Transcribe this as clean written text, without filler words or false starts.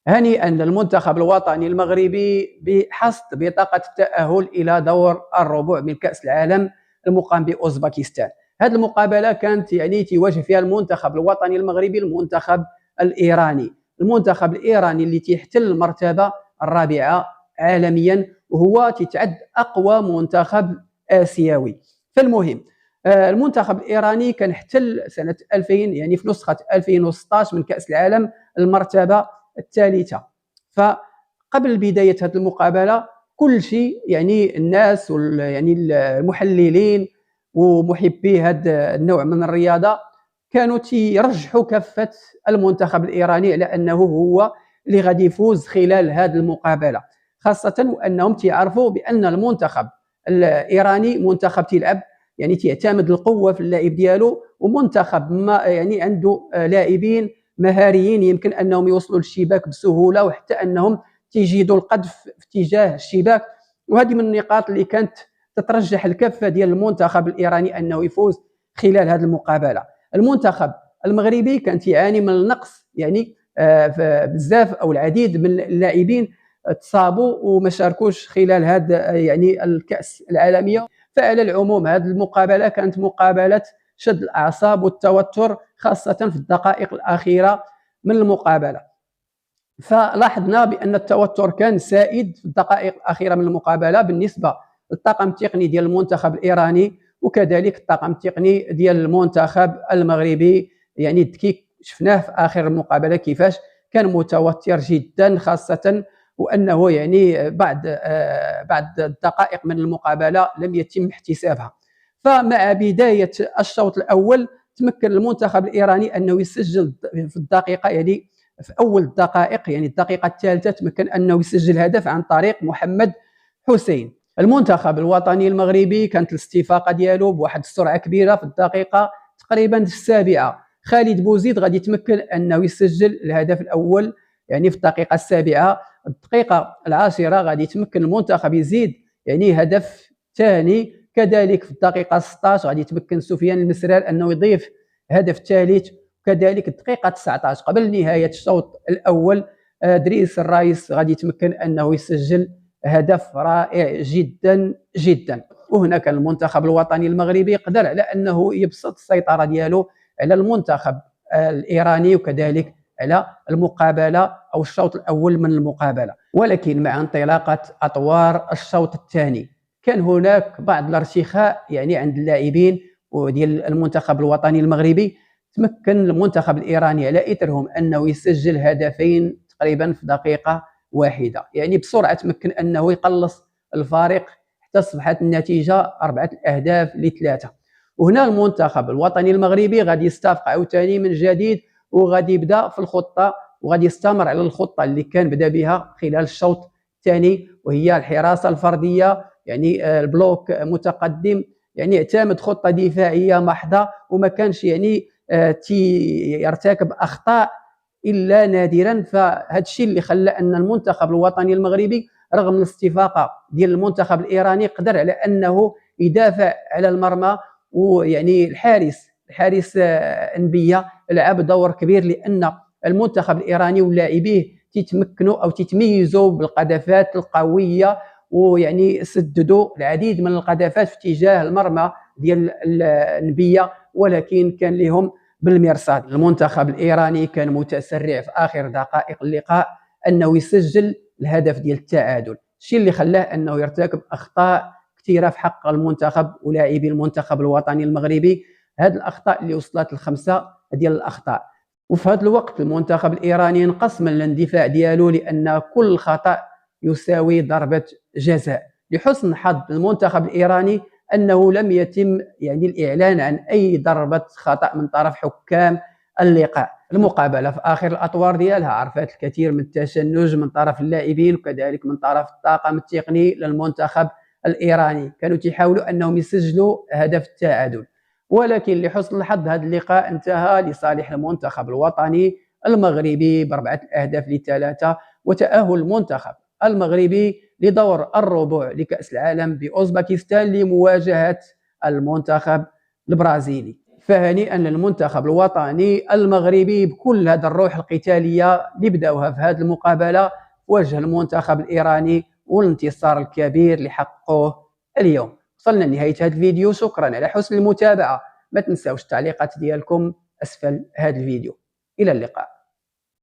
هنيئا للمنتخب الوطني المغربي بحصد بطاقة التأهل إلى دور الربع من كأس العالم المقام بأوزبكستان. هذه المقابلة كانت تواجه فيها المنتخب الوطني المغربي المنتخب الإيراني. المنتخب الإيراني اللي تيحتل المرتبة الرابعة عالميا، وهو تتعد أقوى منتخب آسيوي. فالمهم، المنتخب الإيراني كان احتل سنة 2000 في نسخة 2016 من كأس العالم المرتبة الثالثة. فقبل بداية هذه المقابلة كل شيء الناس المحللين ومحبي هذا النوع من الرياضة كانوا يرجحوا كفة المنتخب الإيراني على أنه هو اللي غادي يفوز خلال هذه المقابلة، خاصة وأنهم تعرفوا بأن المنتخب الإيراني منتخب تلعب تعتمد القوة في اللاعب ديالو، ومنتخب ما عنده لاعبين مهاريين يمكن انهم يوصلوا للشباك بسهوله، وحتى انهم تيجيدوا القذف في اتجاه الشباك. وهذه من النقاط اللي كانت تترجح الكفه ديال المنتخب الايراني انه يفوز خلال هذه المقابله. المنتخب المغربي كان يعاني من النقص، بزاف او العديد من اللاعبين تصابوا وما شاركوش خلال هذا الكأس العالميه. فعلى العموم هذه المقابله كانت مقابله شد الاعصاب والتوتر، خاصه في الدقائق الاخيره من المقابله. فلاحظنا بان التوتر كان سائد في الدقائق الاخيره من المقابله بالنسبه للطاقم التقني ديال المنتخب الايراني، وكذلك الطاقم التقني ديال المنتخب المغربي. كي شفناه في اخر المقابله كيفاش كان متوتر جدا، خاصه وانه بعد الدقائق من المقابله لم يتم احتسابها. فمع بدايه الشوط الاول تمكن المنتخب الايراني انه يسجل في الدقيقه في اول الدقائق الدقيقه الثالثه تمكن انه يسجل هدف عن طريق محمد حسين. المنتخب الوطني المغربي كانت الاستفاقه ديالو بواحد السرعه كبيره في الدقيقه تقريبا السابعه. خالد بوزيد غادي يتمكن انه يسجل الهدف الاول في الدقيقه السابعه. الدقيقه العاشره غادي يتمكن المنتخب يزيد هدف ثاني، كذلك في الدقيقه 16 غادي يتمكن سفيان المسرار انه يضيف هدف ثالث، كذلك الدقيقه 19 قبل نهايه الشوط الاول دريس الرايس غادي يتمكن انه يسجل هدف رائع جدا جدا. وهنا كان المنتخب الوطني المغربي قدر على انه يبسط السيطره ديالو على المنتخب الايراني وكذلك على المقابله او الشوط الاول من المقابله. ولكن مع انطلاقه اطوار الشوط الثاني كان هناك بعض الارتخاء عند اللاعبين وديال المنتخب الوطني المغربي. تمكن المنتخب الايراني على اثرهم انه يسجل هدفين تقريبا في دقيقه واحده، بسرعه تمكن انه يقلص الفارق حتى اصبحت النتيجه 4-3. وهنا المنتخب الوطني المغربي غادي يستافق عاوتاني من جديد، وغادي يبدا في الخطه وغادي يستمر على الخطه اللي كان بدا بها خلال الشوط الثاني، وهي الحراسه الفرديه. البلوك متقدم، اعتمد خطه دفاعيه محضه، وما كانش يرتكب اخطاء الا نادرا. فهذا الشيء اللي خلى ان المنتخب الوطني المغربي رغم الاستفاقه ديال المنتخب الايراني قدر على انه يدافع على المرمى. الحارس انبيه لعب دور كبير، لان المنتخب الايراني ولاعبيه تيتمكنوا او تيتميزوا بالقذافات القويه، سددوا العديد من القذافات في اتجاه المرمى ديال الانبيه، ولكن كان لهم بالمرصاد. المنتخب الايراني كان متسرع في اخر دقائق اللقاء انه يسجل الهدف ديال التعادل، الشيء اللي خلاه انه يرتكب اخطاء كثيره في حق المنتخب ولاعبي المنتخب الوطني المغربي. هذه الاخطاء اللي وصلت ل5 ديال الاخطاء. وفي هذا الوقت المنتخب الايراني انقص من الاندفاع ديالو، لان كل خطا يساوي ضربه جزاء. لحسن حظ المنتخب الايراني انه لم يتم الاعلان عن اي ضربه خطا من طرف حكام اللقاء. المقابله في اخر الاطوار ديالها عرفت الكثير من التشنج من طرف اللاعبين وكذلك من طرف الطاقم التقني للمنتخب الايراني. كانوا يحاولوا انهم يسجلوا هدف التعادل، ولكن لحسن الحظ هذا اللقاء انتهى لصالح المنتخب الوطني المغربي ب4-3، وتأهل المنتخب المغربي لدور الربع لكأس العالم بأوزبكستان لمواجهة المنتخب البرازيلي. فهنيئا للمنتخب الوطني المغربي بكل هذه الروح القتاليه اللي بداوها في هذه المقابله وجه المنتخب الايراني والانتصار الكبير اللي حققوه اليوم. وصلنا لنهايه هذا الفيديو، شكرا على حسن المتابعه. ما تنساوش التعليقات ديالكم اسفل هذا الفيديو. الى اللقاء.